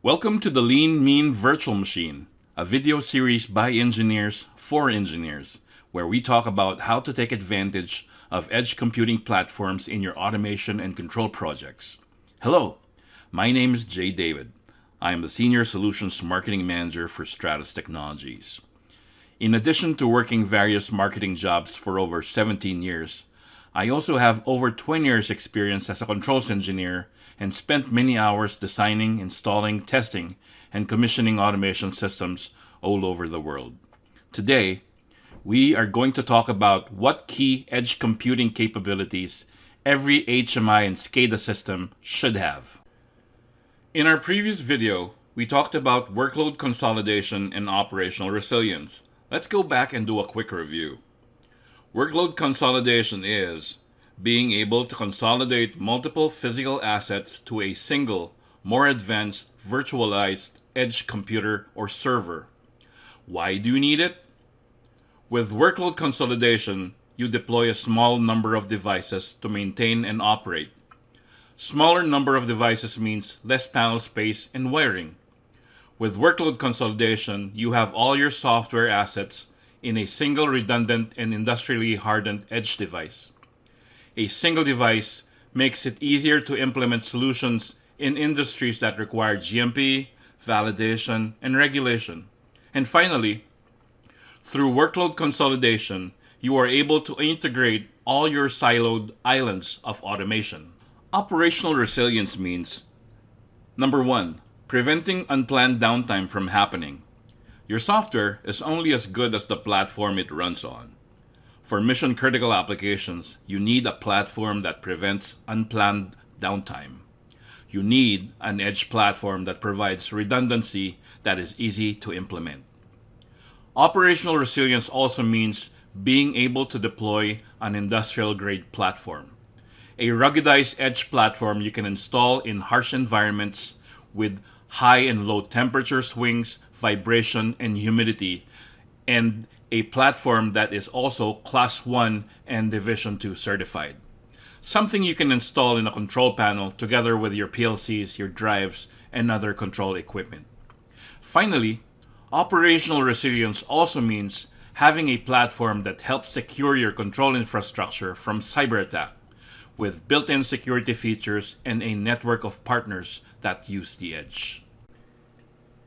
Welcome to the Lean Mean Virtual Machine, a video series by engineers for engineers, where we talk about how to take advantage of edge computing platforms in your automation and control projects. Hello, my name is Jay David. I am the Senior Solutions Marketing Manager for Stratus Technologies. In addition to working various marketing jobs for over 17 years, I also have over 20 years experience as a controls engineer and spent many hours designing, installing, testing, and commissioning automation systems all over the world. Today, we are going to talk about what key edge computing capabilities every HMI and SCADA system should have. In our previous video, we talked about workload consolidation and operational resilience. Let's go back and do a quick review. Workload consolidation is being able to consolidate multiple physical assets to a single, more advanced, virtualized edge computer or server. Why do you need it? With workload consolidation, you deploy a small number of devices to maintain and operate. Smaller number of devices means less panel space and wiring. With workload consolidation, you have all your software assets in a single redundant and industrially hardened edge device. A single device makes it easier to implement solutions in industries that require GMP, validation, and regulation. And finally, through workload consolidation, you are able to integrate all your siloed islands of automation. Operational resilience means, number one, preventing unplanned downtime from happening. Your software is only as good as the platform it runs on. For mission-critical applications, you need a platform that prevents unplanned downtime. You need an edge platform that provides redundancy that is easy to implement. Operational resilience also means being able to deploy an industrial-grade platform. A ruggedized edge platform you can install in harsh environments with high and low temperature swings, vibration, and humidity, and a platform that is also Class 1 and Division 2 certified. Something you can install in a control panel together with your PLCs, your drives, and other control equipment. Finally, operational resilience also means having a platform that helps secure your control infrastructure from cyber attack, with built-in security features and a network of partners that use the edge.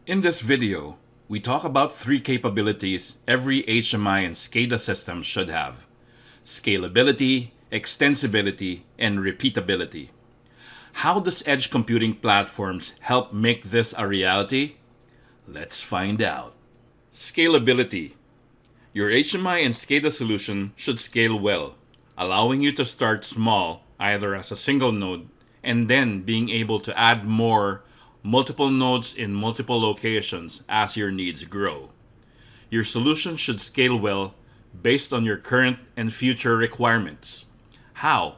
In this video, we talk about three capabilities every HMI and SCADA system should have: scalability, extensibility, and repeatability. How does edge computing platforms help make this a reality? Let's find out. Scalability. Your HMI and SCADA solution should scale well, allowing you to start small, either as a single node, and then being able to add multiple nodes in multiple locations as your needs grow. Your solution should scale well based on your current and future requirements. How?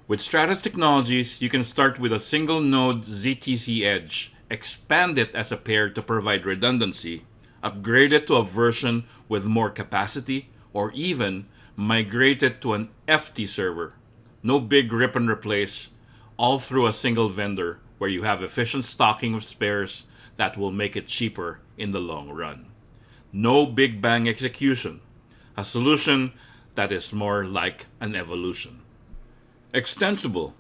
With Stratus Technologies, you can start with a single node ZTC edge, expand it as a pair to provide redundancy, upgrade it to a version with more capacity, or even migrate it to an FT server. No big rip and replace, all through a single vendor where you have efficient stocking of spares that will make it cheaper in the long run. No big bang execution, a solution that is more like an evolution. Extensible.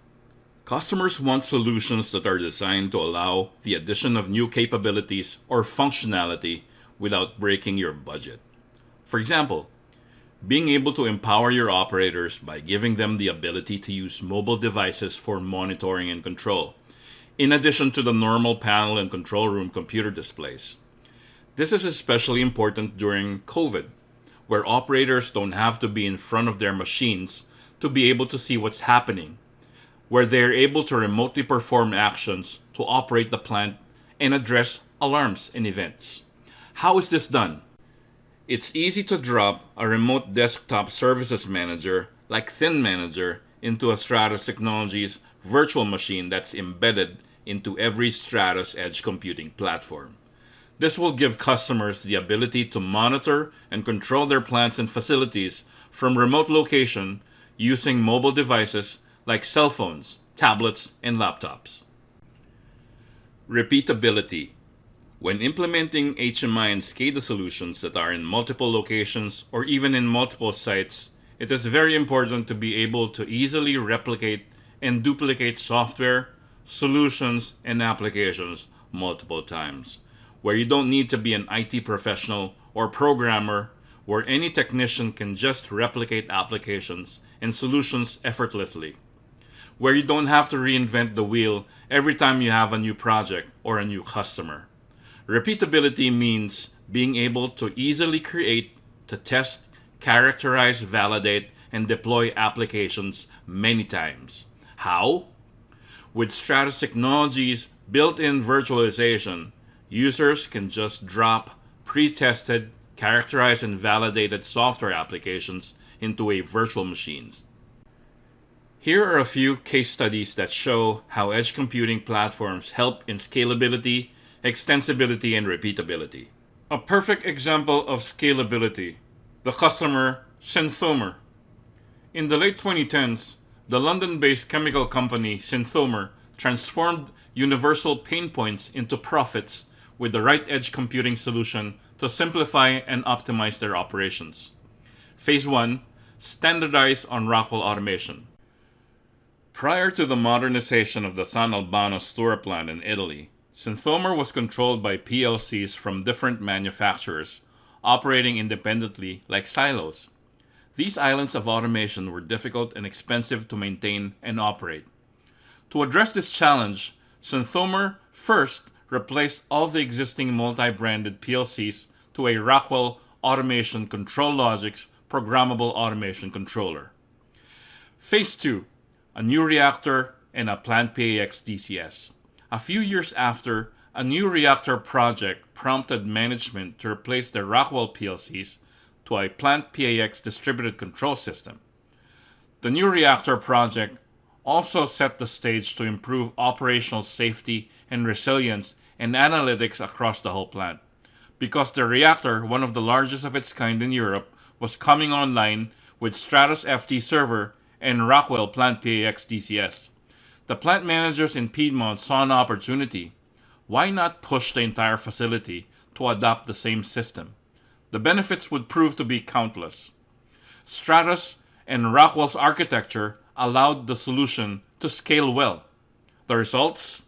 Customers want solutions that are designed to allow the addition of new capabilities or functionality without breaking your budget. For example, being able to empower your operators by giving them the ability to use mobile devices for monitoring and control, in addition to the normal panel and control room computer displays. This is especially important during COVID, where operators don't have to be in front of their machines to be able to see what's happening, where they're able to remotely perform actions to operate the plant and address alarms and events. How is this done? It's easy to drop a remote desktop services manager like Thin Manager into a Stratus Technologies virtual machine that's embedded into every Stratus edge computing platform. This will give customers the ability to monitor and control their plants and facilities from remote location using mobile devices like cell phones, tablets, and laptops. Repeatability. When implementing HMI and SCADA solutions that are in multiple locations or even in multiple sites, it is very important to be able to easily replicate and duplicate software, solutions, and applications multiple times, where you don't need to be an IT professional or programmer, where any technician can just replicate applications and solutions effortlessly, where you don't have to reinvent the wheel every time you have a new project or a new customer. Repeatability means being able to easily create, to test, characterize, validate, and deploy applications many times. How? With Stratus Technologies' built-in virtualization, users can just drop pre-tested, characterized, and validated software applications into a virtual machines. Here are a few case studies that show how edge computing platforms help in scalability, extensibility, and repeatability. A perfect example of scalability, the customer Synthomer. In the late 2010s, the London-based chemical company Synthomer transformed universal pain points into profits with the right edge computing solution to simplify and optimize their operations. Phase 1, standardize on Rockwell automation. Prior to the modernization of the San Albano Stura plant in Italy, Synthomer was controlled by PLCs from different manufacturers, operating independently like silos. These islands of automation were difficult and expensive to maintain and operate. To address this challenge, Synthomer first replaced all the existing multi-branded PLCs to a Rockwell Automation Control Logix programmable automation controller. Phase 2, a new reactor and a plant PAX DCS. A few years after, a new reactor project prompted management to replace the Rockwell PLCs to a plant PAX distributed control system. The new reactor project also set the stage to improve operational safety and resilience and analytics across the whole plant. Because the reactor, one of the largest of its kind in Europe, was coming online with Stratus FT server and Rockwell Plant PAX DCS. The plant managers in Piedmont saw an opportunity. Why not push the entire facility to adopt the same system? The benefits would prove to be countless. Stratus and Rockwell's architecture allowed the solution to scale well. The results?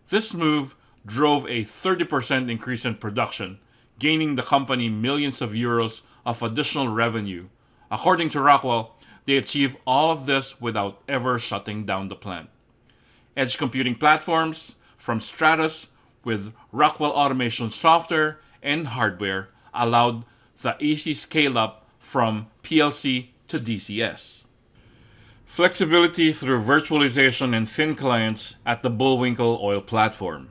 This move drove a 30% increase in production, gaining the company millions of euros of additional revenue. According to Rockwell, they achieved all of this without ever shutting down the plant. Edge computing platforms from Stratus with Rockwell automation software and hardware allowed the easy scale up from PLC to DCS. Flexibility through virtualization and thin clients at the Bullwinkle oil platform.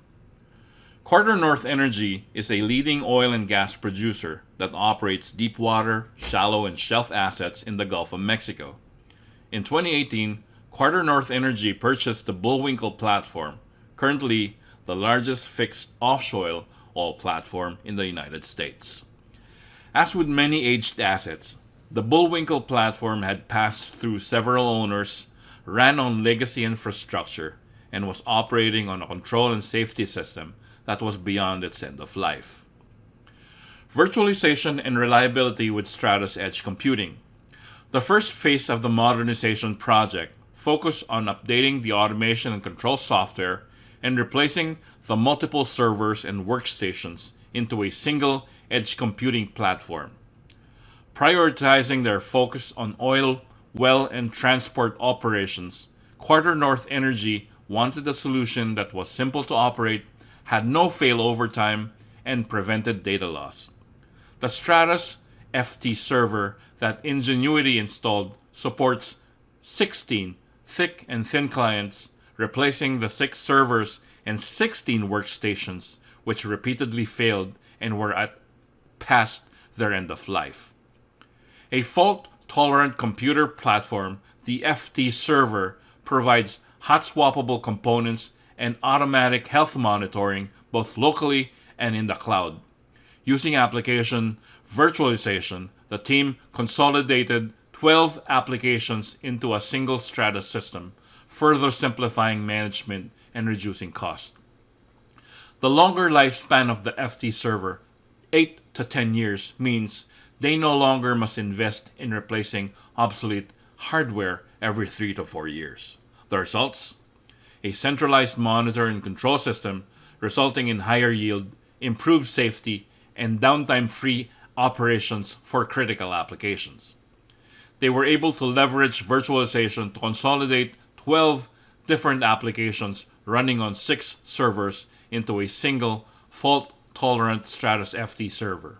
Quarter North Energy is a leading oil and gas producer that operates deep water, shallow, and shelf assets in the Gulf of Mexico. In 2018, Quarter North Energy purchased the Bullwinkle platform, currently the largest fixed offshore oil platform in the United States. As with many aged assets, the Bullwinkle platform had passed through several owners, ran on legacy infrastructure, and was operating on a control and safety system that was beyond its end of life. Virtualization and reliability with Stratus Edge Computing. The first phase of the modernization project focused on updating the automation and control software and replacing the multiple servers and workstations into a single edge computing platform. Prioritizing their focus on oil, well, and transport operations, Quarter North Energy wanted a solution that was simple to operate, had no failover time, and prevented data loss. The Stratus FT server that Ingenuity installed supports 16 thick and thin clients, replacing the 6 servers and 16 workstations which repeatedly failed and were past their end of life. A fault-tolerant computer platform, the FT server provides hot-swappable components and automatic health monitoring both locally and in the cloud. Using application virtualization, the team consolidated 12 applications into a single Stratus system, further simplifying management and reducing cost. The longer lifespan of the FT server, 8 to 10 years, means they no longer must invest in replacing obsolete hardware every 3 to 4 years. The results? A centralized monitor and control system resulting in higher yield, improved safety, and downtime-free operations for critical applications. They were able to leverage virtualization to consolidate 12 different applications running on 6 servers into a single fault-tolerant Stratus FT server.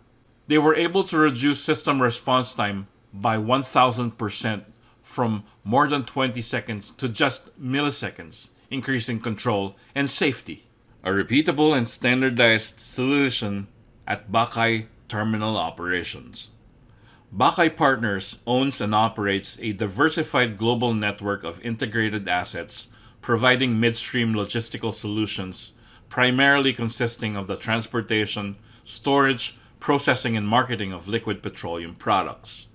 They were able to reduce system response time by 1000% from more than 20 seconds to just milliseconds, increasing control and safety. A repeatable and standardized solution at Bakay Terminal Operations. Bakay Partners owns and operates a diversified global network of integrated assets providing midstream logistical solutions, primarily consisting of the transportation, storage, processing, and marketing of liquid petroleum products.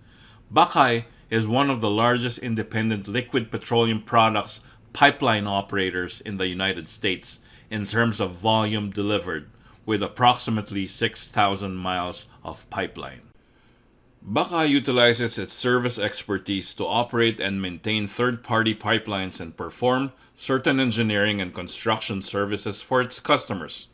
Bakay is one of the largest independent liquid petroleum products pipeline operators in the United States in terms of volume delivered, with approximately 6,000 miles of pipeline. Bakay utilizes its service expertise to operate and maintain third-party pipelines and perform certain engineering and construction services for its customers.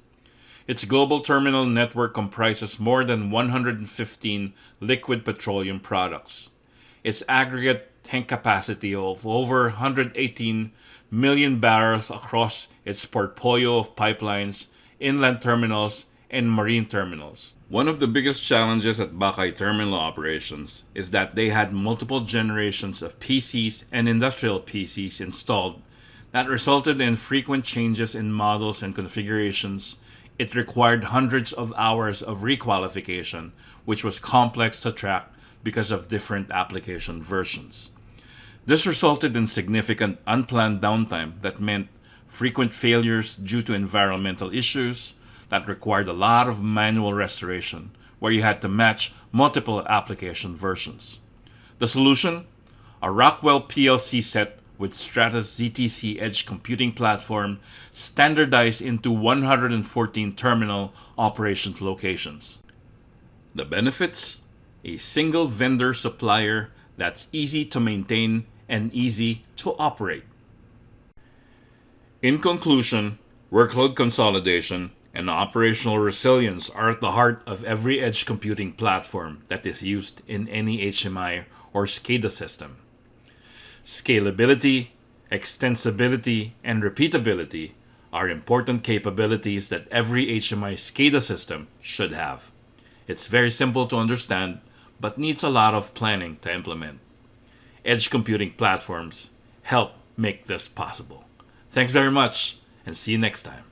Its global terminal network comprises more than 115 liquid petroleum products. Its aggregate tank capacity of over 118 million barrels across its portfolio of pipelines, inland terminals, and marine terminals. One of the biggest challenges at Bakay Terminal Operations is that they had multiple generations of PCs and industrial PCs installed that resulted in frequent changes in models and configurations. It required hundreds of hours of requalification, which was complex to track because of different application versions. This resulted in significant unplanned downtime that meant frequent failures due to environmental issues that required a lot of manual restoration, where you had to match multiple application versions. The solution? A Rockwell PLC set with Stratus ZTC Edge computing platform standardized into 114 terminal operations locations. The benefits? A single vendor supplier that's easy to maintain and easy to operate. In conclusion, workload consolidation and operational resilience are at the heart of every edge computing platform that is used in any HMI or SCADA system. Scalability, extensibility, and repeatability are important capabilities that every HMI SCADA system should have. It's very simple to understand, but needs a lot of planning to implement. Edge computing platforms help make this possible. Thanks very much, and see you next time.